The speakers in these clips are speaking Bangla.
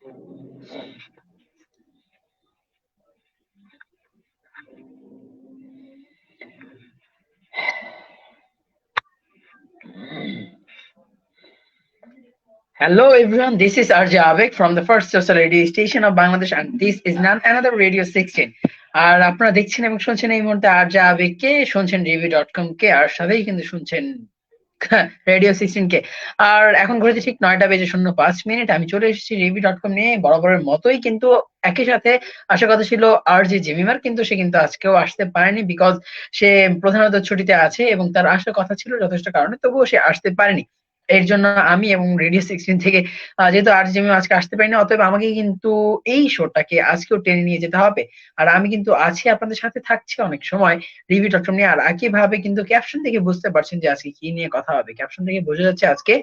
Hello everyone, this is RJ Avek from the first social radio station of Bangladesh and this is none another Radio 16. আর আপনারা দেখছেন এবং শুনছেন এই মুহূর্তে আরজে আবেগকে, শুনছেন রিভিউ.com কে, আর সাথেই কিন্তু শুনছেন রেডিও 16 কে। আর এখন ঘড়িতে ঠিক 9টা বেজে 05 মিনিট। আমি চলে এসেছি রিভিউ.com নিয়ে বরাবরের মতোই, কিন্তু একই সাথে আসার কথা ছিল আরজে জেমিমার, কিন্তু সে কিন্তু আজকেও আসতে পারেনি বিকজ সে প্রধানত ছুটিতে আছে এবং তার আসার কথা ছিল যথেষ্ট কারণে, তবুও সে আসতে পারেনি। এর জন্য আমি এবং রেডিও 16 থেকে যেহেতু আরজে জেমিমা আজকে আসতে পারিনি, অতএব আমাকে কিন্তু এই শোটাকে আজকেও টেনে নিয়ে যেতে হবে। আর আমি কিন্তু আছি, আপনাদের সাথে থাকছি অনেক সময় রিভিউ.com নিয়ে। আর একইভাবে কিন্তু ক্যাপশন থেকে বুঝতে পারছেন যে আজকে কি নিয়ে কথা হবে। ক্যাপশন থেকে বোঝা যাচ্ছে আজকে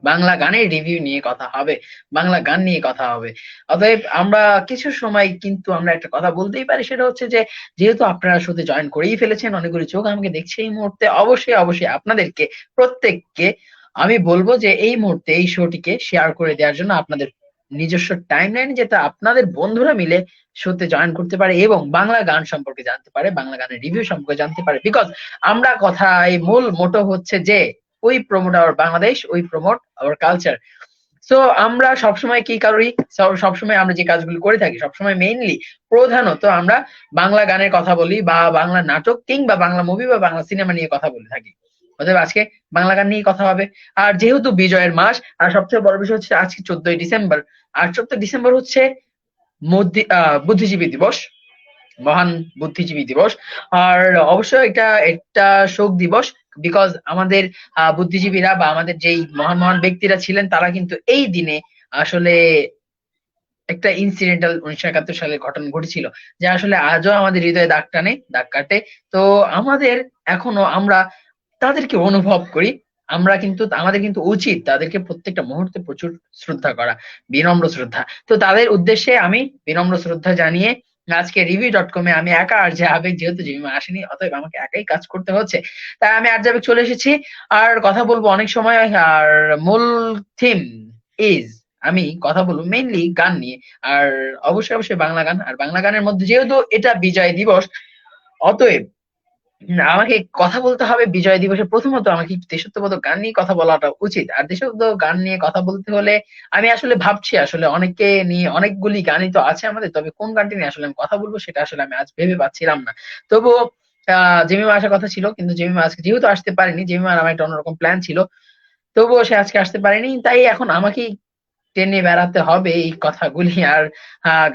বাংলা গানের রিভিউ নিয়ে কথা হবে, বাংলা গান নিয়ে কথা হবে। অতএব আমরা কিছু সময় কিন্তু আমরা একটা কথা বলতেই পারি, সেটা হচ্ছে যে যেহেতু আপনারা শোতে জয়েন করেই ফেলেছেন, অনেকগুলো চোখ আমাকে দেখছে এই মুহূর্তে, অবশ্যই অবশ্যই আপনাদেরকে প্রত্যেককে আমি বলবো যে এই মুহূর্তে এই শোটিকে শেয়ার করে দেওয়ার জন্য আপনাদের নিজস্ব টাইমলাইন, যেটা আপনাদের বন্ধুরা মিলে শোতে জয়েন করতে পারে এবং বাংলা গান সম্পর্কে জানতে পারে, বাংলা গানের রিভিউ সম্পর্কে জানতে পারে। বিকজ আমরা কথা, এই মূল মোটো হচ্ছে যে we promote our Bangladesh, we promote our culture. So আমরা সবসময় কি করি, সবসময় আমরা যে কাজগুলো করে থাকি, সবসময় মেইনলি প্রধানত আমরা বাংলা গানের কথা বলি বা বাংলা নাটক কিংবা বাংলা মুভি বা বাংলা সিনেমা নিয়ে কথা বলে থাকি। অতএব আজকে বাংলা গান নিয়ে কথা হবে। আর যেহেতু বিজয়ের মাস, আর সবচেয়ে বড় বিষয় হচ্ছে আজকে 14ই ডিসেম্বর, আর 14 ডিসেম্বর হচ্ছে বুদ্ধিজীবী দিবস, মহান বুদ্ধিজীবী দিবস। আর অবশ্যই এটা একটা শোক দিবস, বিকজ আমাদের বুদ্ধিজীবীরা বা আমাদের যেই মহান মহান ব্যক্তিরা ছিলেন, তারা কিন্তু এই দিনে আসলে একটা ইনসিডেন্টাল 1971 সালের ঘটনা ঘটেছিল, যা আসলে আজও আমাদের হৃদয়ে দাগ টানে, দাগ কাটে। তো আমাদের এখনো আমরা তাদেরকে অনুভব করি। আমরা কিন্তু আমাদের কিন্তু উচিত তাদেরকে প্রত্যেকটা মুহূর্তে প্রচুর শ্রদ্ধা করা, বিনম্র শ্রদ্ধা। তো তাদের উদ্দেশ্যে আমি বিনম্র শ্রদ্ধা জানিয়ে আজকে রিভিউ.com এ আমি একা আর যে আবেগ, যেহেতু জিমিমা আসেনি অতএব আমাকে একাই কাজ করতে হচ্ছে, তাই আমি আর যাবে চলে এসেছি। আর কথা বলবো অনেক সময়, আর মূল থিম ইজ, আমি কথা বলবো মেইনলি গান নিয়ে। আর অবশ্যই অবশ্যই বাংলা গান। আর বাংলা গানের মধ্যে যেহেতু এটা বিজয় দিবস, অতএব আমাকে কথা বলতে হবে বিজয় দিবসে। প্রথমত আমাকে দেশাত্মবোধক গান নিয়ে কথা বলাটা উচিত। আর দেশাত্মবোধক গান নিয়ে কথা বলতে হলে আমি আসলে ভাবছি, আসলে অনেকে নিয়ে অনেকগুলি গানই তো আছে আমাদের, তবে কোন গানটি নিয়ে আসলে আমি কথা বলবো সেটা আসলে আমি আজ ভেবে পাচ্ছিলাম না। তবুও জেমিমা আসার কথা ছিল, কিন্তু জেমিমা আজকে যেহেতু আসতে পারেনি, জেমিমার আমার একটা অন্যরকম প্ল্যান ছিল, তবুও সে আজকে আসতে পারেনি, তাই এখন আমাকেই টেনে বেড়াতে হবে এই কথাগুলি। আর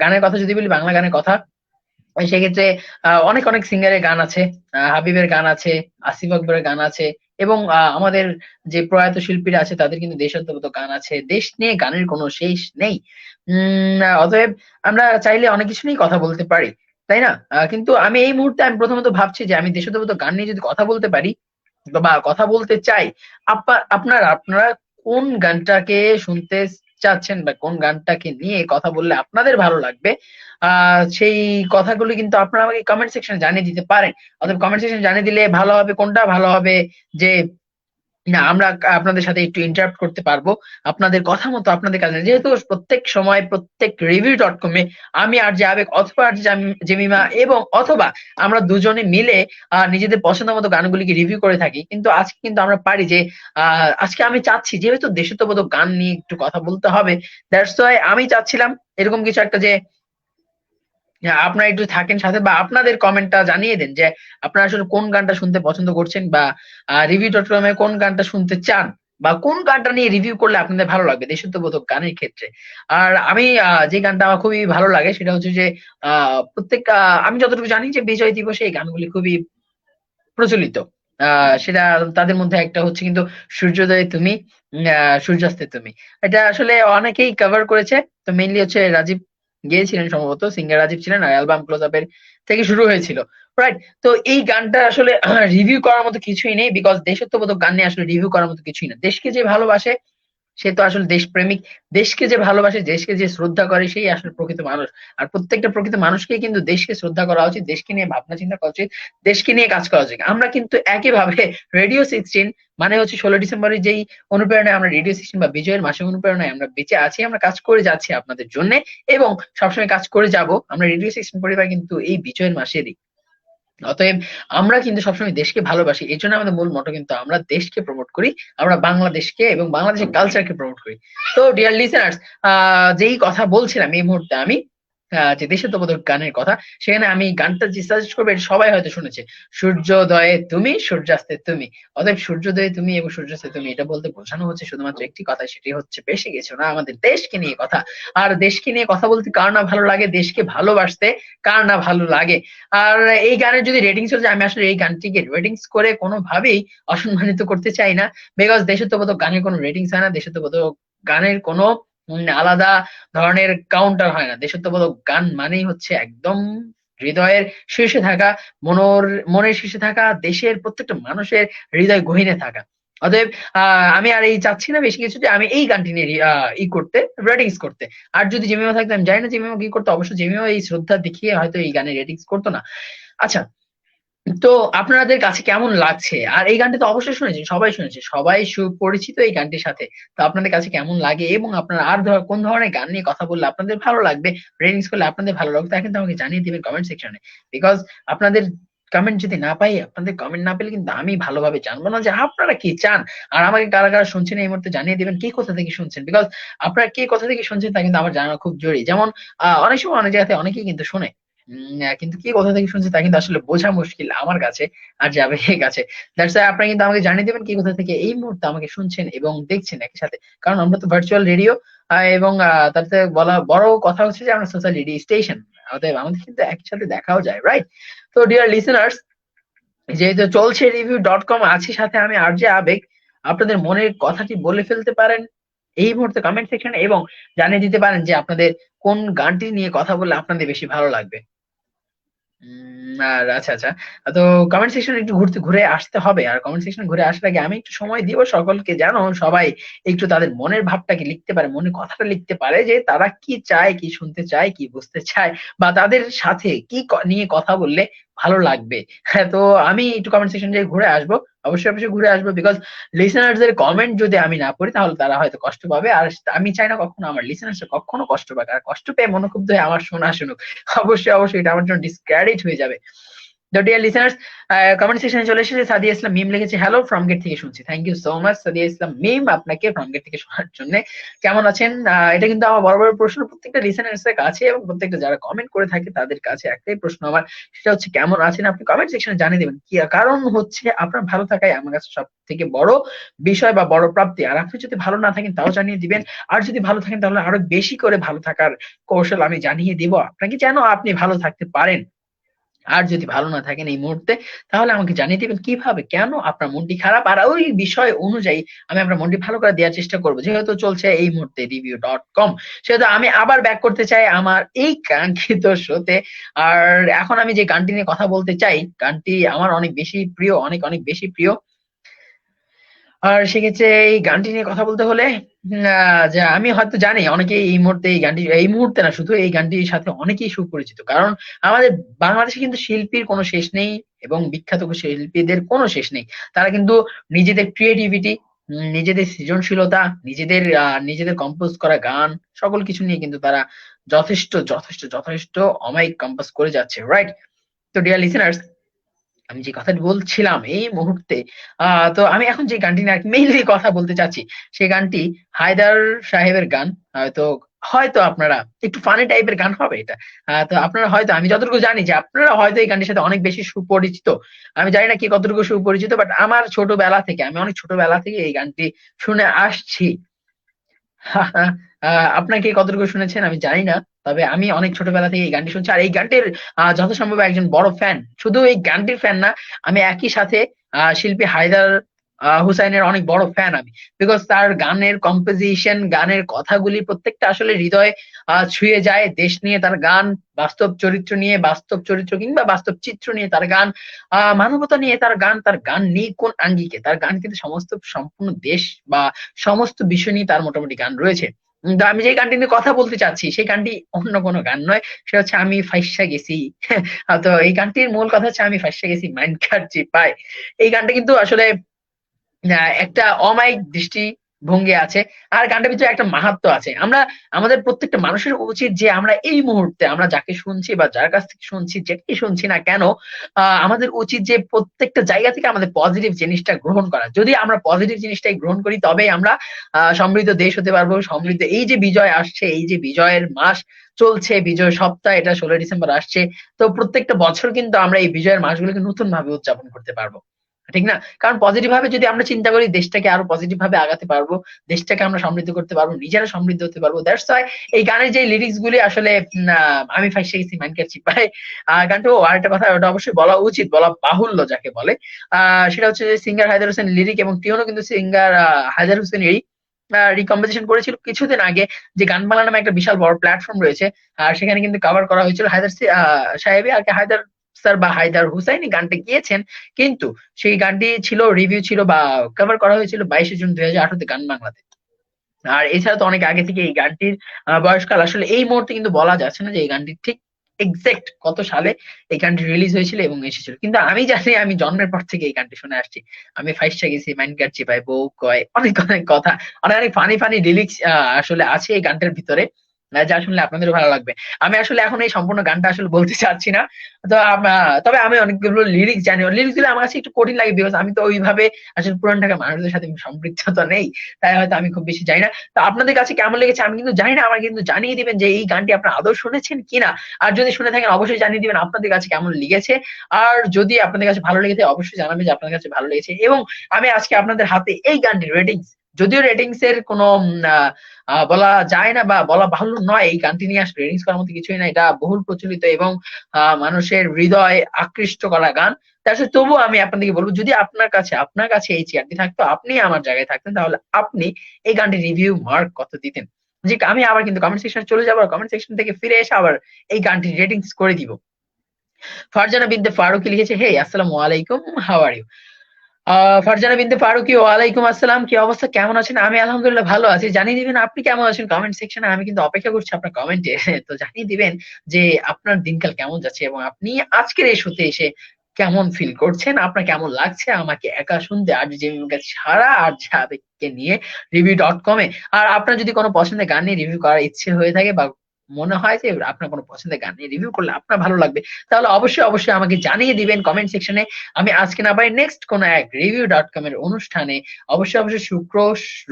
গানের কথা যদি বলি, বাংলা গানের কথা, সেক্ষেত্রে অনেক অনেক সিঙ্গারের গান আছে, হাবিবের গান আছে, আসিফ আকবরের গান আছে, এবং আমাদের যে প্রয়াত শিল্পীরা আছে তাদের কিন্তু দেশাত্মবোধক গান আছে। দেশ নিয়ে গানের কোনো শেষ নেই। অতএব আমরা চাইলে অনেক কিছু নিয়েই কথা বলতে পারি, তাই না? কিন্তু আমি এই মুহূর্তে আমি প্রথমত ভাবছি যে আমি দেশাত্মবোধক গান নিয়ে যদি কথা বলতে পারি বা কথা বলতে চাই, আপনারা আপনারা কোন গানটাকে শুনতে চাচ্ছেন বা কোন গানটাকে নিয়ে কথা বললে আপনাদের ভালো লাগবে, সেই কথাগুলো কিন্তু আপনারা আমাকে কমেন্ট সেকশনে জানিয়ে দিতে পারেন। অথবা কমেন্ট সেকশনে জানিয়ে দিলে ভালো হবে, কোনটা ভালো হবে যে না আমরা আপনাদের সাথে একটু ইন্টারাপ্ট করতে পারবো আপনাদের কথা মতো, আপনাদের কাছে। যেহেতু প্রত্যেক সময় প্রত্যেক রিভিউ.com এ আমি আর যে আবেগ অথবা আর জেমিমা এবং অথবা আমরা দুজনে মিলে নিজেদের পছন্দ মতো গানগুলিকে রিভিউ করে থাকি, কিন্তু আজকে কিন্তু আমরা পারি যে আজকে আমি চাচ্ছি, যেহেতু দেশাত্মবোধক গান নিয়ে একটু কথা বলতে হবে, দ্যাটস ওয়াই আমি চাচ্ছিলাম এরকম কিছু একটা, যে আপনারা একটু থাকেন সাথে বা আপনাদের কমেন্টটা জানিয়ে দেন যে আপনারা আসলে কোন গানটা শুনতে পছন্দ করছেন, বা রিভিউ.com এ কোন গানটা শুনতে চান, বা কোন গানটা নিয়ে রিভিউ করলে আপনাদের ভালো লাগবে দেশাত্মবোধক গানের ক্ষেত্রে। আর আমি যে গানটা আমার খুবই ভালো লাগে সেটা হচ্ছে যে প্রত্যেক আমি যতটুকু জানি যে বিজয় দিবসে এই গানগুলি খুবই প্রচলিত। সেটা তাদের মধ্যে একটা হচ্ছে কিন্তু সূর্যোদয়ে তুমি, সূর্যাস্তে তুমি। এটা আসলে অনেকেই কভার করেছে। তো মেইনলি হচ্ছে রাজীব গেয়েছিলেন, সম্ভবত সিঙ্গার রাজীব ছিলেন, আর অ্যালবাম ক্লোজ আপের থেকে শুরু হয়েছিল, রাইট? তো এই গানটা আসলে রিভিউ করার মতো কিছুই নেই, বিকজ দেশাত্মবোধক গান নিয়ে আসলে রিভিউ করার মতো কিছুই না। দেশকে যে ভালোবাসে সে তো আসলে দেশপ্রেমিক। দেশকে যে ভালোবাসে, দেশকে যে শ্রদ্ধা করে, সেই আসলে প্রকৃত মানুষ। আর প্রত্যেকটা প্রকৃত মানুষকেই কিন্তু দেশকে শ্রদ্ধা করা উচিত, দেশকে নিয়ে ভাবনা চিন্তা করা উচিত, দেশকে নিয়ে কাজ করা উচিত। আমরা কিন্তু একইভাবে রেডিও 16 মানে হচ্ছে 16 ডিসেম্বরের যেই অনুপ্রেরণায় আমরা রেডিও 16 বা বিজয়ের মাসে অনুপ্রেরণায় আমরা বেঁচে আছি, আমরা কাজ করে যাচ্ছি আপনাদের জন্য এবং সবসময় কাজ করে যাব। আমরা রেডিও 16 পরিবার কিন্তু এই বিজয়ের মাসেরই। অতএব আমরা কিন্তু সবসময় দেশকে ভালোবাসি, এই জন্য আমাদের মূল মটো কিন্তু আমরা দেশকে প্রমোট করি, আমরা বাংলাদেশকে এবং বাংলাদেশের কালচারকে প্রমোট করি। তো ডিয়ার লিসেনার্স, যেই কথা বলছিলাম এই মুহূর্তে আমি, যে দেশাত্মবোধক গানের কথা, সেখানে আমি গানটা যে সাজেস্ট করবো এটা সবাই হয়তো শুনেছে, সূর্যোদয়ে তুমি সূর্যাস্তে তুমি। অতএব সূর্যোদয়ে তুমি এবং সূর্যাস্তে তুমি, এটা বলতে বোঝানো হচ্ছে শুধুমাত্র একটি কথা, সেটি হচ্ছে বেশি কিছু না, আমাদের দেশকে নিয়ে কথা। আর দেশকে নিয়ে কথা বলতে কার না ভালো লাগে, দেশকে ভালোবাসতে কার না ভালো লাগে। আর এই গানের যদি রেটিংস হচ্ছে, আমি আসলে এই গানটিকে রেটিংস করে কোনোভাবেই অসম্মানিত করতে চাই না, বিকজ দেশাত্মবোধক গানের কোনো রেটিংস হয় না, দেশাত্মবোধক গানের কোনো আলাদা ধরনের কাউন্টার হয় না। দেশাত্মবোধক গান মানেই হচ্ছে একদম হৃদয়ের শীর্ষে থাকা, মনের শীর্ষে থাকা, দেশের প্রত্যেকটা মানুষের হৃদয় গহীনে থাকা। অতএব আমি আর এই চাচ্ছি না বেশি কিছু, যে আমি এই গানটি নিয়ে ই করতে, রেটিংস করতে। আর যদি জেমিমা থাকতো, আমি জানি না জেমিমা কি করতো, অবশ্য জেমিমা এই শ্রদ্ধা দেখিয়ে হয়তো এই গানের রেটিংস করতো না। আচ্ছা, তো আপনাদের কাছে কেমন লাগছে? আর এই গানটি তো অবশ্যই শুনেছেন, সবাই শুনেছে, সবাই সুপরিচিত এই গানটির সাথে। তো আপনাদের কাছে কেমন লাগে এবং আপনারা আর কোন ধরনের গান নিয়ে কথা বললে আপনাদের ভালো লাগবে, রেটিংস করলে আপনাদের ভালো লাগবে, তা কিন্তু আমাকে জানিয়ে দিবেন কমেন্ট সেকশনে। বিকজ আপনাদের কমেন্ট যদি না পাই, আপনাদের কমেন্ট না পেলে কিন্তু আমি ভালোভাবে জানবো না যে আপনারা কি চান। আর আমাকে কারা কারা শুনছেন এই মুহূর্তে জানিয়ে দিবেন কে কোথা থেকে শুনছেন, বিকজ আপনারা কে কোথা থেকে শুনছেন তা কিন্তু আমার জানা খুব জরুরি। যেমন অনেক সময় অনেক জায়গাতে অনেকেই কিন্তু শুনে, কিন্তু কি কোথা থেকে শুনছে তা কিন্তু আসলে বোঝা মুশকিল আমার কাছে আর যাবে এর কাছে। দ্যাটস ওয়াই আপনারা কিন্তু আমাকে জানিয়ে দেবেন কি কোথা থেকে এই মুহূর্তে আমাকে শুনছেন এবং দেখছেন একই সাথে। কারণ আমরা তো ভার্চুয়াল রেডিও, এবং তাতে বলা বড় কথা হচ্ছে যে আমরা সোশ্যাল রেডিও স্টেশন, অতএব আমাদের কিন্তু একই সাথে দেখাও যায়, রাইট? তো ডিয়ার লিসেনার্স, যেহেতু চলছে রিভিউ.com, আছি সাথে আমি আরজে আবেগ, আপনাদের মনের কথাটি বলে ফেলতে পারেন এই মুহূর্তে কমেন্ট সেকশনে এবং জানিয়ে দিতে পারেন যে আপনাদের কোন গানটি নিয়ে কথা বললে আপনাদের বেশি ভালো লাগবে। আর আচ্ছা আচ্ছা, তো কমেন্ট সেকশনে একটু ঘুরে আসতে হবে। আর কমেন্ট সেকশনে ঘুরে আসার আগে আমি একটু সময় দিব সকলকে, যেন সবাই একটু তাদের মনের ভাবটাকে লিখতে পারে, মনের কথাটা লিখতে পারে, যে তারা কি চায়, কি শুনতে চায়, কি বুঝতে চায়, বা তাদের সাথে কি নিয়ে কথা বললে ভালো লাগবে। হ্যাঁ, তো আমি একটু কমেন্ট সেকশন যে ঘুরে আসবো, অবশ্যই অবশ্যই ঘুরে আসবো, বিকজ লিসেনারদের কমেন্ট যদি আমি না পড়ি তাহলে তারা হয়তো কষ্ট পাবে। আর আমি চাই না কখনো আমার লিসেনার্সরা কখনো কষ্ট পাক, আর কষ্ট পেয়ে মনোক্ষুব্ধ হয়ে আমার শোনা শুনুক। অবশ্যই অবশ্যই এটা আমার জন্য ডিসক্রেডিট হয়ে যাবে। তো ডিয়ার লিসেনার্স, কমেন্ট সেকশনে চলে এসেছে সাদিয়া ইসলাম মিম লিখেছে, হ্যালো ফ্রম গেট থেকে শুনছি। Thank you so much Sadia Islam Mim, আপনাকে ফ্রম গেট থেকে শোনার জন্য। কেমন আছেন? এটা কিন্তু আমার বড় বড় প্রশ্ন প্রত্যেকটা লিসেনার্স এর কাছে এবং প্রত্যেকটা যারা কমেন্ট করে থাকে তাদের কাছে একটাই প্রশ্ন আমার, সেটা হচ্ছে কেমন আছেন। আপনি কমেন্ট সেকশনে জানিয়ে দেবেন কি, কারণ হচ্ছে আপনার ভালো থাকাই আমার কাছে সব থেকে বড় বিষয় বা বড় প্রাপ্তি। আর আপনি যদি ভালো না থাকেন তাও জানিয়ে দিবেন, আর যদি ভালো থাকেন তাহলে আরো বেশি করে ভালো থাকার কৌশল আমি জানিয়ে দিব আপনাকে, যেন আপনি ভালো থাকতে পারেন। আর যদি ভালো না থাকেন এই মুহূর্তে, তাহলে আমাকে জানিয়ে দিবেন কিভাবে, কেন আপনার মনটি খারাপ, আর ওই বিষয় অনুযায়ী আমি আপনার মনটি ভালো করে দেওয়ার চেষ্টা করবো। যেহেতু চলছে এই মুহূর্তে রিভিউ.com, সেহেতু আমি আবার ব্যাক করতে চাই আমার এই কাঙ্ক্ষিত শোতে। আর এখন আমি যে গানটি নিয়ে কথা বলতে চাই, গানটি আমার অনেক বেশি প্রিয়, অনেক অনেক বেশি প্রিয়। আর সেক্ষেত্রে এই গানটি নিয়ে কথা বলতে হলে যে আমি হয়তো জানি অনেকেই এই মুহূর্তে এই গানটি, এই মুহূর্তে না শুধু এই গানটির সাথে অনেকেই সুপরিচিত, কারণ আমাদের বাংলাদেশে কিন্তু শিল্পীর কোনো শেষ নেই এবং বিখ্যাত শিল্পীদের কোনো শেষ নেই। তারা কিন্তু নিজেদের ক্রিয়েটিভিটি, নিজেদের সৃজনশীলতা, নিজেদের কম্পোজ করা গান, সকল কিছু নিয়ে কিন্তু তারা যথেষ্ট যথেষ্ট যথেষ্ট অমায়িক কম্পোজ করে যাচ্ছে, রাইট? তো ডিয়ার লিসেনার্স, আমি যে কথাটি বলছিলাম এই মুহূর্তে, তো আমি এখন যে গানটি নিয়ে মেইনলি কথা বলতে চাচ্ছি, সেই গানটি হায়দার সাহেবের গান। হয়তো হয়তো আপনারা একটু ফানি টাইপের গান হবে এটা। তো আপনারা হয়তো, আমি যতটুকু জানি যে আপনারা হয়তো এই গানটির সাথে অনেক বেশি সুপরিচিত। আমি জানি না কি কতটুকু সুপরিচিত, বাট আমার ছোটবেলা থেকে, আমি অনেক ছোটবেলা থেকে এই গানটি শুনে আসছি। আপনার কি কতটুকু শুনেছেন আমি জানি না, তবে আমি অনেক ছোটবেলা থেকে এই গানটি শুনছি। আর এই গানটির যত সম্ভব একজন বড় ফ্যান, শুধু এই গানটির ফ্যান না, আমি একই সাথে শিল্পী হায়দার হুসাইনের অনেক বড় ফ্যান আমি, বিকজ তার গানের কম্পোজিশন, গানের কথাগুলি প্রত্যেকটা আসলে হৃদয়ে ছুঁয়ে যায়। দেশ নিয়ে তার গান, বাস্তব চরিত্র নিয়ে, বাস্তব চরিত্র কিংবা বাস্তব চিত্র নিয়ে তার গান, মানবতা নিয়ে তার গান, তার গান নেই কোন আঙ্গিকে, তার গান কিন্তু সমস্ত সম্পূর্ণ দেশ বা সমস্ত বিষয় নিয়ে তার মোটামুটি গান রয়েছে। তো আমি যে গানটি নিয়ে কথা বলতে চাচ্ছি সেই গানটি অন্য কোনো গান নয়, সেটা হচ্ছে আমি ফাইসা গেছি। তো এই গানটির মূল কথা হচ্ছে আমি ফাইসা গেছি মাইন্ড কার চিপায়। এই গানটা কিন্তু আসলে একটা অমায়িক দৃষ্টিভঙ্গি আছে, আর গানটার ভিতরে একটা মাহাত্ম্য আছে। আমরা, আমাদের প্রত্যেকটা মানুষের উচিত যে আমরা এই মুহূর্তে আমরা যাকে শুনছি বা যার কাছ থেকে শুনছি, যেটাই শুনছি না কেন, আমাদের উচিত যে প্রত্যেকটা জায়গা থেকে আমাদের পজিটিভ জিনিসটা গ্রহণ করা। যদি আমরা পজিটিভ জিনিসটাই গ্রহণ করি তবেই আমরা সমৃদ্ধ দেশ হতে পারবো। সমৃদ্ধ, এই যে বিজয় আসছে, এই যে বিজয়ের মাস চলছে, বিজয় সপ্তাহ, এটা 16 ডিসেম্বর আসছে। তো প্রত্যেকটা বছর কিন্তু আমরা এই বিজয়ের মাসগুলোকে নতুন ভাবে উদযাপন করতে পারবো, ঠিক না? কারণ পজিটিভ ভাবে যদি আমরা চিন্তা করি, দেশটাকে আরো পজিটিভ ভাবে আগাতে পারবো, দেশটাকে আমরা সমৃদ্ধ করতে পারবো, নিজেরা সমৃদ্ধ হতে পারবো। দ্যাটস ওয়াই এই গানের যে লিরিক্স গুলি আসলে আমি ফাঁসে গেছি মাইন্ড চিপায়, গানটা আর একটা কথা, ওটা অবশ্যই বলা উচিত, বলা বাহুল্য যাকে বলে। সেটা হচ্ছে যে সিঙ্গার হায়দার হোসেন লিরিক এবং টিউনও কিন্তু সিঙ্গার হায়দার হোসেনেরই। রিকম্পোজিশন করেছিল কিছুদিন আগে, যে গান বাংলা নামে একটা বিশাল বড় প্ল্যাটফর্ম রয়েছে, আর সেখানে কিন্তু কভার করা হয়েছিল হায়দার সাহেবী, আর কি হায়দার স্যার বা হায়দার হুসাইনি গানটা গিয়েছেন। কিন্তু সেই গানটি ছিল, রিভিউ ছিল বা কভার করা হয়েছিল 22শে জুন 2018-তে গান বাংলাতে। আর এছাড়া তো অনেক আগে থেকে এই গানটির বয়সকাল আসলে এই মুহূর্তে কিন্তু বলা যাচ্ছে না যে এই গানটি ঠিক এক্সাক্ট কত সালে এই গানটি রিলিজ হয়েছিল এবং এসেছিল, কিন্তু আমি জানি আমি জন্মের পর থেকে এই গানটি শুনে আসছি। আমি ফাইসা গেছি মাইন্ড কার চিপায়, বউ কয়, অনেক অনেক কথা, অনেক অনেক ফানি ফানি লিরিক্স আসলে আছে এই গানটার ভিতরে, যা শুনলে আপনাদেরও ভালো লাগবে। আমি আসলে এখন এই সম্পূর্ণ গানটা আসলে বলতে চাচ্ছি না। তো তবে আমি অনেকগুলো লিরিক্স জানি, লিরিক্স গুলো আমার কাছে একটু কঠিন লাগে, বিকজ আমি তো ওইভাবে আসলে পুরান ঢাকার মানুষদের সাথে সম্পৃক্ত তো নেই, তাই হয়তো আমি খুব বেশি জানি না। তো আপনাদের কাছে কেমন লেগেছে আমি কিন্তু জানি না, আমার কিন্তু জানিয়ে দিবেন যে এই গানটি আপনারা আদৌ শুনেছেন কিনা। আর যদি শুনে থাকেন অবশ্যই জানিয়ে দিবেন আপনাদের কাছে কেমন লেগেছে। আর যদি আপনাদের কাছে ভালো লেগেছে অবশ্যই জানাবেন যে আপনাদের কাছে ভালো লেগেছে। এবং আমি আজকে আপনাদের হাতে এই গানটির রেটিংস, যদিও রেটিংস এর কোনো বলা যায় না বা বলা বাহুল্য নয়, এই গানটি নিয়ে আসলে রেটিংস করার মতো কিছুই না, এটা বহুল প্রচলিত এবং মানুষের হৃদয় আকৃষ্ট করা গান। তার সাথে তবুও আমি আপনাদেরকে বলবো, যদি আপনার কাছে এই চেয়ারটি থাকতো, আপনি আমার জায়গায় থাকতেন, তাহলে আপনি এই গানটি রিভিউ মার্ক কত দিতেন? যে আমি আবার কিন্তু কমেন্ট সেকশনে চলে যাবো, কমেন্ট সেকশন থেকে ফিরে এসে আবার এই গানটি রেটিংস করে দিব। ফারজানা বিনতে ফারুকি লিখেছে, হে আসসালামু আলাইকুম, হাউ আর ইউ? ফারজানা বিনতে ফারুকি, ওয়ালাইকুম আসসালাম, কি অবস্থা, কেমন আছেন? আমি আলহামদুলিল্লাহ ভালো আছি। জানিয়ে দিবেন আপনি কেমন আছেন কমেন্ট সেকশনে, আমি কিন্তু অপেক্ষা করছি আপনার কমেন্টে। তো জানিয়ে দিবেন যে আপনার দিনকাল কেমন যাচ্ছে এবং আপনি আজকের এই শোতে এসে কেমন ফিল করছেন, আপনার কেমন লাগছে আমাকে একা শুনতে আর যে ছাড়া আর যাবেকে নিয়ে রিভিউ.com-এ। আর আপনার যদি কোনো পছন্দের গান নিয়ে রিভিউ করার ইচ্ছে হয়ে থাকে বা মনে হয় যে আপনার কোনো পছন্দের গান নিয়ে রিভিউ করলে আপনার ভালো লাগবে, তাহলে অবশ্যই অবশ্যই আমাকে জানিয়ে দিবেন কমেন্ট সেকশনে। আমি আজকে না পারি নেক্সট কোন এক রিভিউ.com এর অনুষ্ঠানে অবশ্যই অবশ্যই শুক্র,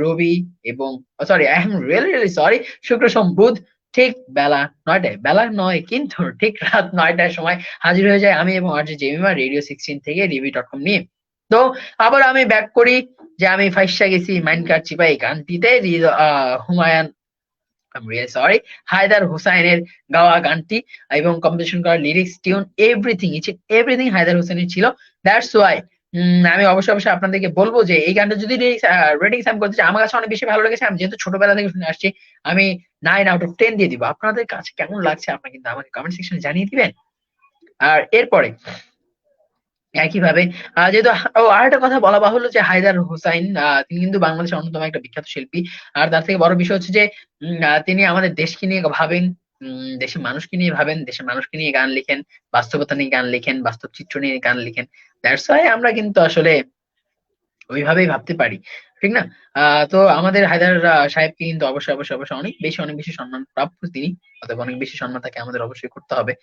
রবি এবং sorry, I am really really sorry, শুক্র সোম বুধ ঠিক বেলা 9টায়, বেলা নয় কিন্তু ঠিক রাত 9টার সময় হাজির হয়ে যায় আমি এবং আরজে জেমিমা রেডিও 16 থেকে রিভিউ.com নিয়ে। তো আবার আমি ব্যাক করি, যে আমি ফাইসা গেছি মাইন্ড কার চিপা এই গানটিতে Humayun, I really sorry, Haider হোসাইনের গাওয়া গানটি এবং কম্পোজিশন করা lyrics, tune, everything, each everything Haider হোসেনের ছিল। দ্যাটস ওয়াই আমি অবশ্যই অবশ্যই আপনাদেরকে বলবো যে এই গানটা যদি রেটিংস আমি করতে চাই, আমার কাছে অনেক বেশি ভালো লেগেছে। আমি যেহেতু ছোটবেলা থেকে শুনে আসছি, আমি 9/10 দিয়ে দিব। আপনাদের কাছে কেমন লাগছে আপনি কিন্তু আমাকে কমেন্ট সেকশনে জানিয়ে দিবেন। আর এরপরে একইভাবে যেহেতু আর একটা কথা বলা বাহুল্য যে হায়দার হোসাইন, তিনি কিন্তু বাংলাদেশের অন্যতম একটা বিখ্যাত শিল্পী। আর তার থেকে বড় বিষয় হচ্ছে যে তিনি আমাদের দেশকে নিয়ে ভাবেন, দেশের মানুষকে নিয়ে ভাবেন, দেশের মানুষকে নিয়ে গান লিখেন, বাস্তবতা নিয়ে গান লিখেন, বাস্তব চিত্র নিয়ে গান লিখেন। দ্যাটস ওয়াই আমরা কিন্তু আসলে ওইভাবেই ভাবতে পারি, ঠিক না? তো আমাদের হায়দার সাহেবকে কিন্তু অবশ্যই অবশ্যই অবশ্যই অনেক বেশি সম্মান প্রাপ্য তিনি, অতএব অনেক বেশি সম্মান তাকে আমাদের অবশ্যই করতে হবে।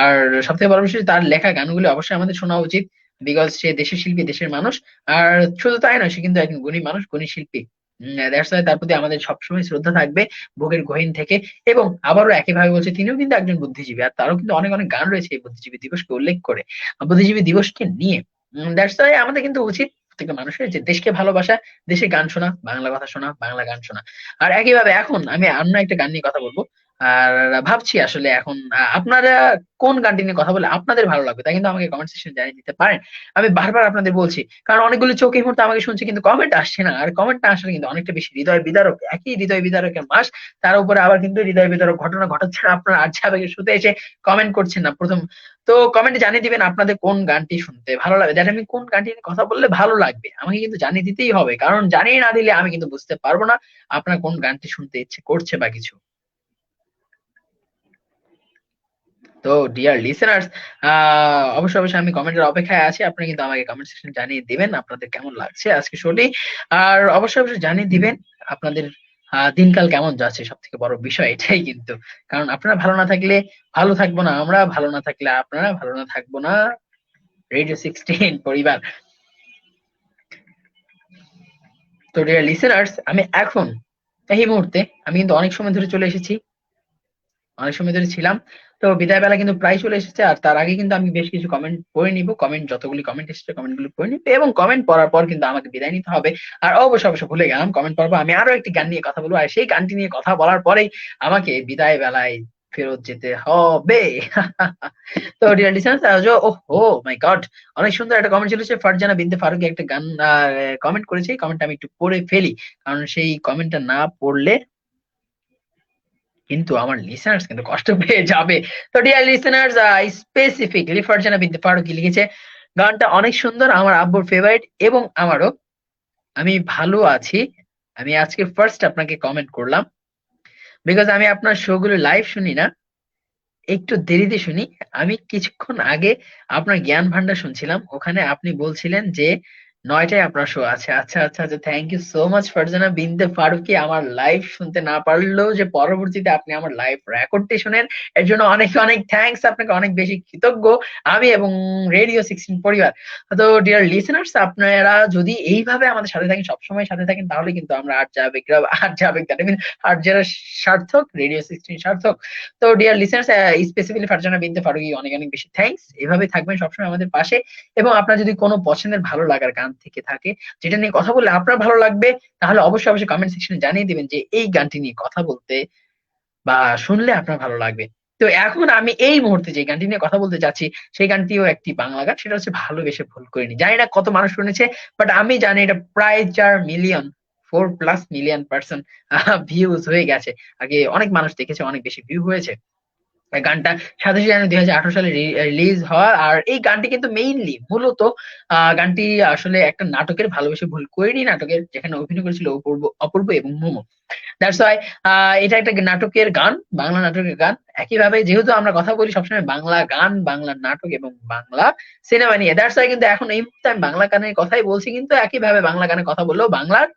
আর সবথেকে বড় বিষয়, তার লেখা গানগুলি অবশ্যই আমাদের শোনা উচিত, বিকজ সে দেশের শিল্পী, দেশের মানুষ। আর শুধু তাই নয়, সে কিন্তু একজন গুণী মানুষ, গুণী শিল্পী। দ্যাটস ওয়াই তার প্রতি আমাদের সবসময় শ্রদ্ধা থাকবে বুকের গহীন থেকে। এবং আবারও একইভাবে বলছে, তিনিও কিন্তু একজন বুদ্ধিজীবী, আর তারও কিন্তু অনেক অনেক গান রয়েছে এই বুদ্ধিজীবী দিবসকে উল্লেখ করে, বুদ্ধিজীবী দিবসকে নিয়ে। দ্যাটস ওয়াই আমাদের কিন্তু উচিত প্রত্যেকটা মানুষের যে দেশকে ভালোবাসা, দেশের গান শোনা, বাংলা কথা শোনা, বাংলা গান শোনা। আর একইভাবে এখন আমি অন্য একটা গান নিয়ে কথা বলবো। আর ভাবছি আসলে এখন আপনারা কোন গানটি নিয়ে কথা বলে আপনাদের ভালো লাগবে তা কিন্তু আমাকে কমেন্ট সেকশনে জানিয়ে দিতে পারেন। আমি বারবার আপনাদের বলছি, কারণ অনেকগুলো চোখ এই মুহূর্তে আমাকে শুনছে কিন্তু কমেন্ট আসছে না, আর কমেন্ট না আসলে কিন্তু অনেকটা বেশি হৃদয় বিদারক। একই হৃদয় বিদারকের মাস, তার উপরে আবার কিন্তু হৃদয় বিদারক ঘটনা ঘটাচ্ছে না, আপনারা আর আবেগের শুতে এসে কমেন্ট করছেন না প্রথম। তো কমেন্টে জানিয়ে দিবেন আপনাদের কোন গানটি শুনতে ভালো লাগবে, দ্যাট আমি কোন গানটি নিয়ে কথা বললে ভালো লাগবে আমাকে কিন্তু জানিয়ে দিতেই হবে, কারণ জানিয়ে না দিলে আমি কিন্তু বুঝতে পারবো না আপনার কোন গানটি শুনতে ইচ্ছে করছে বা কিছু। তো ডিয়ার লিসেনার্স, অবশ্যই অবশ্যই আমি কমেন্টের অপেক্ষায় আছি, আপনারা কিন্তু আমাকে কমেন্ট সেকশন জানিয়ে দিবেন আপনাদের কেমন লাগছে আজকে শোটি। আর অবশ্যই অবশ্যই জানিয়ে দিবেন আপনাদের দিনকাল কেমন যাচ্ছে, সব থেকে বড় বিষয় এটাই কিন্তু। কারণ আপনারা ভালো না থাকলে ভালো থাকবো না আমরা, ভালো না থাকলে আপনারা ভালো না থাকবো না রেডিও 16 পরিবার। তো ডিয়ার লিসেনার্স, আমি এখন এই মুহূর্তে আমি কিন্তু অনেক সময় ধরে চলে এসেছি, অনেক সময় ধরে ছিলাম। তো বিদায় বেলা কিন্তু প্রায় চলে এসেছে, আর তার আগে কিন্তু আমি বেশ কিছু কমেন্ট পড়ে নিব, কমেন্ট যতগুলি কমেন্ট এসেছে কমেন্ট গুলো পড়ে নিব, এবং কমেন্ট পড়ার পর কিন্তু আমাকে বিদায় নিতে হবে। আর অবশ্যই অবশ্যই ভুলে গেলাম, কমেন্ট পড়বো আমি আরো একটি গান নিয়ে কথা বলবো, আর সেই গানটি নিয়ে কথা বলার পরেই আমাকে বিদায় বেলায় ফেরত যেতে হবে। তো ডিয়ার লিসেনার্স, ও মাই গড, অনেক সুন্দর একটা কমেন্ট ছিল, সে ফারজানা বিনতে ফারুকী একটা গান কমেন্ট করেছে, এই কমেন্টটা আমি একটু পড়ে ফেলি, কারণ সেই কমেন্টটা না পড়লে কিন্তু আমার লিসেনার্স কিন্তু কষ্ট পেয়ে যাবে। তো dear listeners, specifically Farzana Binte Farooki লিখেছে, গানটা অনেক সুন্দর, আমার আব্বুর ফেভারিট এবং আমারও। আমি ভালো আছি। আমি আজকে ফার্স্ট আপনাকে কমেন্ট করলাম, বিকজ আমি আপনার শো গুলো লাইভ শুনি না, একটু দেরিতে শুনি। আমি কিছুক্ষণ আগে আপনার জ্ঞান ভান্ডার শুনছিলাম, ওখানে আপনি বলছিলেন যে 9টায় আপনার শো আছে। আচ্ছা আচ্ছা আচ্ছা, thank you so much Farzana Binte Faruqui, আমার লাইভ শুনতে না পারলেও যে পরবর্তীতে আপনি আমার লাইভ রেকর্ডটি শুনেন, এর জন্য অনেক অনেক থ্যাঙ্কস, আপনাকে অনেক বেশি কৃতজ্ঞ আমি এবং রেডিও 16 পরিবার। তো ডিয়ার লিসেনার্স, আপনারা যদি এইভাবে আমাদের সাথে থাকেন, সবসময় সাথে থাকেন, তাহলে কিন্তু আমরা আর যাবে আর যাবে আর যারা সার্থক, রেডিও 16 সার্থক। তো dear listeners, specifically Farzana Binte Farooki, অনেক অনেক বেশি থ্যাঙ্কস, এভাবে থাকবেন সবসময় আমাদের পাশে। এবং আপনার যদি কোনো পছন্দের ভালো লাগার গান থেকে থাকে, যেটা নিয়ে কথা বললে আপনার ভালো লাগবে, তাহলে অবশ্যই অবশ্যই কমেন্ট সেকশনে জানিয়ে দিবেন যে এই গানটি নিয়ে কথা বলতে বা শুনলে আপনার ভালো লাগবে। তো এখন আমি এই মুহূর্তে যে গানটি নিয়ে কথা বলতে যাচ্ছি, সেই গানটিও একটি বাংলা গান, সেটা হচ্ছে ভালোবেসে ভুল করিনি। জানি না কত মানুষ শুনেছে, বাট আমি জানি এটা প্রায় 4 মিলিয়ন, 4+ মিলিয়ন পার্সন ভিউজ হয়ে গেছে। আগে অনেক মানুষ দেখেছে, অনেক বেশি ভিউ হয়েছে এই গানটা। 27 জানুয়ারি 2018 সালে রিলিজ হওয়া, আর এই গানটি কিন্তু মেইনলি মূলত গানটি আসলে একটা নাটকের, ভালোবেসে ভুল করিনি নাটকের, যেখানে অভিনয় করেছিল অপূর্ব অপূর্ব এবং মোমো। দ্যাটস ওয়াই এটা একটা নাটকের গান, বাংলা নাটকের গান। একইভাবে যেহেতু আমরা কথা বলি সবসময় বাংলা গান, বাংলা নাটক এবং বাংলা সিনেমা নিয়ে, দ্যাটস ওয়াই কিন্তু এখন এই মুহূর্তে আমি বাংলা গানের কথাই বলছি, কিন্তু একইভাবে বাংলা গানের কথা বললেও বাংলার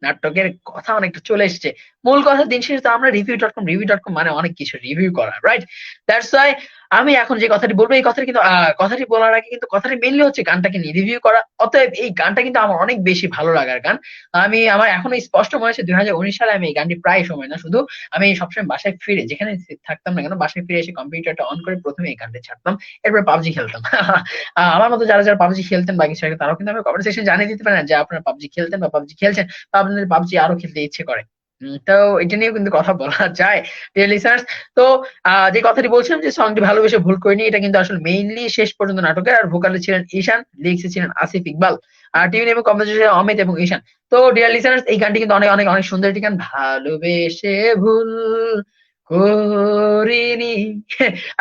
নাটকের কথা অনেকটা চলে এসেছে। মূল কথা দিন শেষে তো আমরা রিভিউ.কম মানে অনেক কিছু রিভিউ করা, রাইট? দ্যাটস ওয়াই আমি এখন যে কথাটি বলবো, এই কথাটি কিন্তু কথাটি বলার আগে কিন্তু কথাটি মেইনলি হচ্ছে গানটাকে নিয়ে রিভিউ করা। অতএব এই গানটা কিন্তু আমার অনেক বেশি ভালো লাগার গান। আমার এখনো স্পষ্ট মনে আছে 2019 সালে আমি এই গানটি প্রায় সময় না শুধু, আমি সবসময় বাসায় ফিরে যেখানে থাকতাম না কেন, বাসায় ফিরে এসে কম্পিউটারটা অন করে প্রথমে এই গানটা ছাড়তাম, এরপর পাবজি খেলতাম। আমার মতো যারা যারা পাবজি খেলতেন বা কিছু একটা, তারাও কিন্তু আমি কমেন্ট সেকশনে জানিয়ে দিতে পারেন যে আপনারা পাবজি খেলতেন বা পাবজি খেলছেন, বা আপনাদের পাবজি আরো খেলতে ইচ্ছে করে। তো এটা নিয়েও কিন্তু কথা বলা যায়, ডিয়ার লিসেনার্স। তো যে কথাটি বলছিলাম যে সংটি ভালোবেসে ভুল করিনি, এটা কিন্তু আসলে মেইনলি শেষ পর্যন্ত নাটকের, আর ভোকালে ছিলেন ঈশান, লিরিক্সে ছিলেন আসিফ ইকবাল, আর টিউন এবং কম্পোজিশন অমিত এবং ঈশান। তো ডিয়ার লিসেনার্স, এই গানটি কিন্তু অনেক অনেক অনেক সুন্দর একটি গান, ভালোবেসে ভুল করিনি।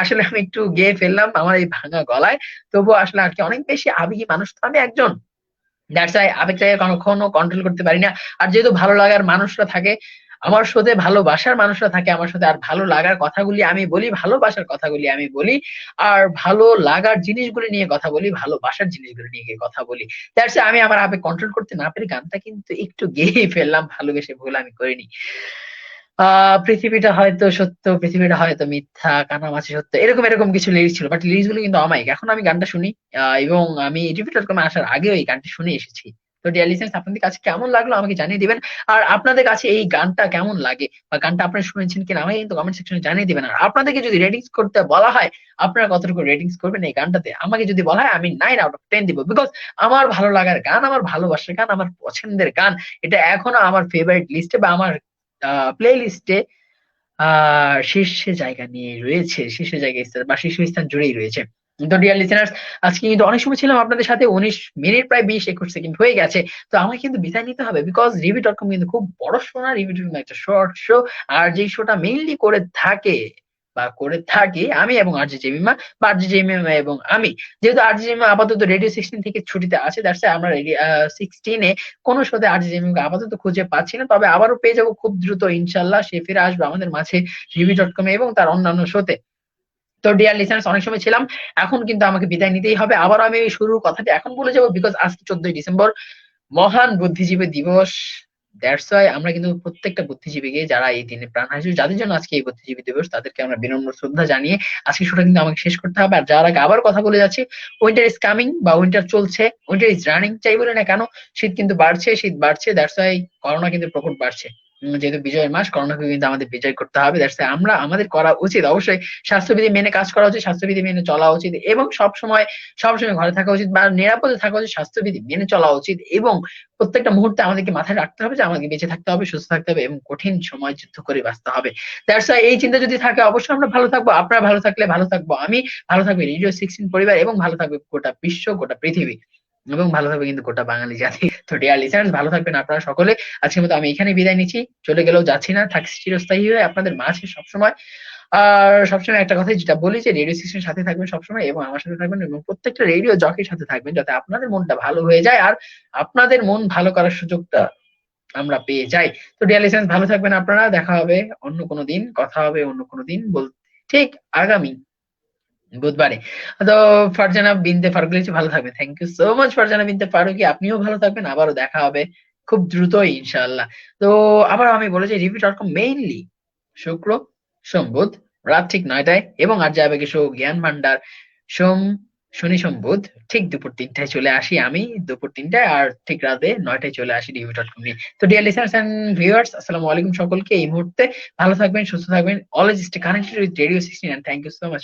আসলে আমি একটু গেয়ে ফেললাম আমার এই ভাঙা গলায়, তবুও আসলে আর কি, অনেক বেশি আবেগী মানুষ তো আমি একজন, দ্যাটস ওয়াই আবেগটাকে কখনো কন্ট্রোল করতে পারি না। আর যেহেতু ভালো লাগার মানুষরা থাকে আমার সাথে, ভালোবাসার মানুষরা থাকে আমার সাথে, আর ভালো লাগার কথাগুলি আমি বলি, ভালোবাসার কথাগুলি আমি বলি, আর ভালো লাগার জিনিসগুলি নিয়ে কথা বলি, ভালোবাসার জিনিসগুলি নিয়ে কথা বলি। দ্যাটস আমি আমার আবেগ কন্ট্রোল করতে না পেরে গানটা কিন্তু একটু গেয়েই ফেললাম, ভালোবেসে ভুল আমি করিনি। পৃথিবীটা হয়তো সত্য, পৃথিবীটা হয়তো মিথ্যা, কানামাছি সত্য, এরকম এরকম কিছু লিরিক্স ছিল, বাট লিরিক্স গুলো কিন্তু অমায়িক। এখন আমি গানটা শুনি, এবং আমি রিপিট.কমে আসার আগেও এই গানটি শুনে এসেছি। তো ডিয়ার লিসেনার্স, আপনাদের কাছে কেমন লাগলো আমাকে জানিয়ে দিবেন। আর আপনাদের কাছে এই গানটা কেমন লাগে, বা গানটা আপনারা শুনেছেন কিনা আমাকে কিন্তু কমেন্ট সেকশনে জানিয়ে দিবেন। আর আপনাদেরকে যদি রেটিংস করতে বলা হয়, আপনারা কতটুকু রেটিংস করবেন এই গানটাতে, আমাকে যদি বলা হয় আমি 9/10 দিব, বিকজ আমার ভালো লাগার গান, আমার ভালোবাসার গান, আমার পছন্দের গান, এটা এখনো আমার ফেভারিট লিস্টে বা আমার প্লে লিস্টে শীর্ষে জায়গা নিয়ে রয়েছে, শীর্ষ জায়গায় স্থান বা শীর্ষস্থান জুড়েই রয়েছে। তো ডিয়ার লিসেনার্স, আজকে কিন্তু অনেক সময় ছিলাম আপনাদের সাথে, 19 মিনিট প্রায় 20-21 সেকেন্ড হয়ে গেছে। তো আমাকে কিন্তু বিদায় নিতে হবে, বিকজ রিভিউ.কম কিন্তু খুব বড় শো না, রিভিউ.কম একটা শর্ট শো। আর যেই শোটা মেইনলি করে থাকে বা করে থাকি আমি এবং আরজে জেমিমা, বা আরজে জেমিমা এবং আমি, যেহেতু আরজে জেমিমা আপাতত রেডিও 16 থেকে ছুটিতে আছে, দ্যাটস আমরা রেডিও 16-এ কোনো শোতে আরজে জেমিমাকে আপাতত খুঁজে পাচ্ছি না, তবে আবারও পেয়ে যাবো খুব দ্রুত ইনশাল্লাহ। সে ফিরে আসবে আমাদের মাঝে রিভিউ.কম এবং তার অন্যান্য শোতে। তো ডিয়ার লিসেনার্স, অনেক সময় ছিলাম, এখন কিন্তু আমাকে বিদায় নিতেই হবে। আবার আমি এই শুরুর কথাটি এখন বলে যাবো, বিকজ আজকে 14ই ডিসেম্বর, মহান বুদ্ধিজীবী দিবস। দ্যাটস ওয়াই আমরা কিন্তু প্রত্যেকটা বুদ্ধিজীবীকে, যারা এই দিনে প্রাণ হারিয়েছে, যাদের জন্য আজকে এই বুদ্ধিজীবী দিবস, তাদেরকে আমরা বিনম্র শ্রদ্ধা জানিয়ে আজকে শোটা কিন্তু আমাকে শেষ করতে হবে। আর যার আগে আবার কথা বলে যাচ্ছি, উইন্টার ইজ কামিং বা উইন্টার চলছে, উইন্টার ইজ রানিং, চাই বলে না কেন, শীত কিন্তু বাড়ছে, শীত বাড়ছে। দ্যাটস ওয়াই করোনা কিন্তু প্রকোপ বাড়ছে। যেহেতু বিজয়ের মাস, করোনাকে কিন্তু আমাদের বিজয় করতে হবে। দ্যাটস ওয়াই আমরা, আমাদের করা উচিত অবশ্যই স্বাস্থ্যবিধি মেনে কাজ করা উচিত, স্বাস্থ্যবিধি মেনে চলা উচিত, এবং সবসময় ঘরে থাকা উচিত বা নিরাপদে থাকা উচিত, স্বাস্থ্যবিধি মেনে চলা উচিত। এবং প্রত্যেকটা মুহূর্তে আমাদেরকে মাথায় রাখতে হবে যে আমাকে বেঁচে থাকতে হবে, সুস্থ থাকতে হবে এবং কঠিন সময় যুদ্ধ করে বাঁচতে হবে। দ্যাটস ওয়াই এই চিন্তা যদি থাকে, অবশ্যই আমরা ভালো থাকবো। আপনারা ভালো থাকলে ভালো থাকবো আমি, ভালো থাকবে রেডিও 16 পরিবার, এবং ভালো থাকবে গোটা বিশ্ব, গোটা পৃথিবী, এবং ভালো থাকবে কিন্তু গোটা বাঙালি জাতি। তো ডিয়ার লিসেনার্স, ভালো থাকবেন আপনারা সকলে। আজকের মতো আমি এখানে বিদায় নিচ্ছি, চলে গেলেও যাচ্ছি না, থাকছি চিরস্থায়ী হয়ে আপনাদের মাঝে সবসময়। আর সবসময় একটা কথাই যেটা বলি, যে রেডিও 16 সাথে থাকবেন সবসময়, এবং আমার সাথে থাকবেন, এবং প্রত্যেকটা রেডিও জকির সাথে থাকবেন, যাতে আপনাদের মনটা ভালো হয়ে যায় আর আপনাদের মন ভালো করার সুযোগটা আমরা পেয়ে যাই। তো ডিয়ার লিসেন্স, ভালো থাকবেন আপনারা, দেখা হবে অন্য কোনো দিন, কথা হবে অন্য কোনো দিন, বলতে ঠিক আগামী বুধবারে। তো ফারজানা বিনতে ফারুকী, ভালো থাকবেন। Thank you so much Farzana Binte Faruqui, আপনিও ভালো থাকবেন, আবারও দেখা হবে খুব দ্রুতই ইনশাআল্লাহ। তো আবার আমি বলে যে রিভিউ.কম মেইনলি শুক্র, সোম, বুধ রাত ঠিক 9টায়, এবং আর যাবে কি শো জ্ঞান ভান্ডার সোম, শনি, সোম, বুধ ঠিক দুপুর 3টায় চলে আসি আমি, দুপুর 3টায়, আর ঠিক রাতে 9টায় চলে আসি রিভিউ.কম নিয়ে। তো ডিয়ার লিসেনার্স এন্ড ভিউয়ার্স, আসসালামু আলাইকুম সকলকে। এই মুহূর্তে ভালো থাকবেন, সুস্থ থাকবেন, always stay connected with radio 16, and thank you so much.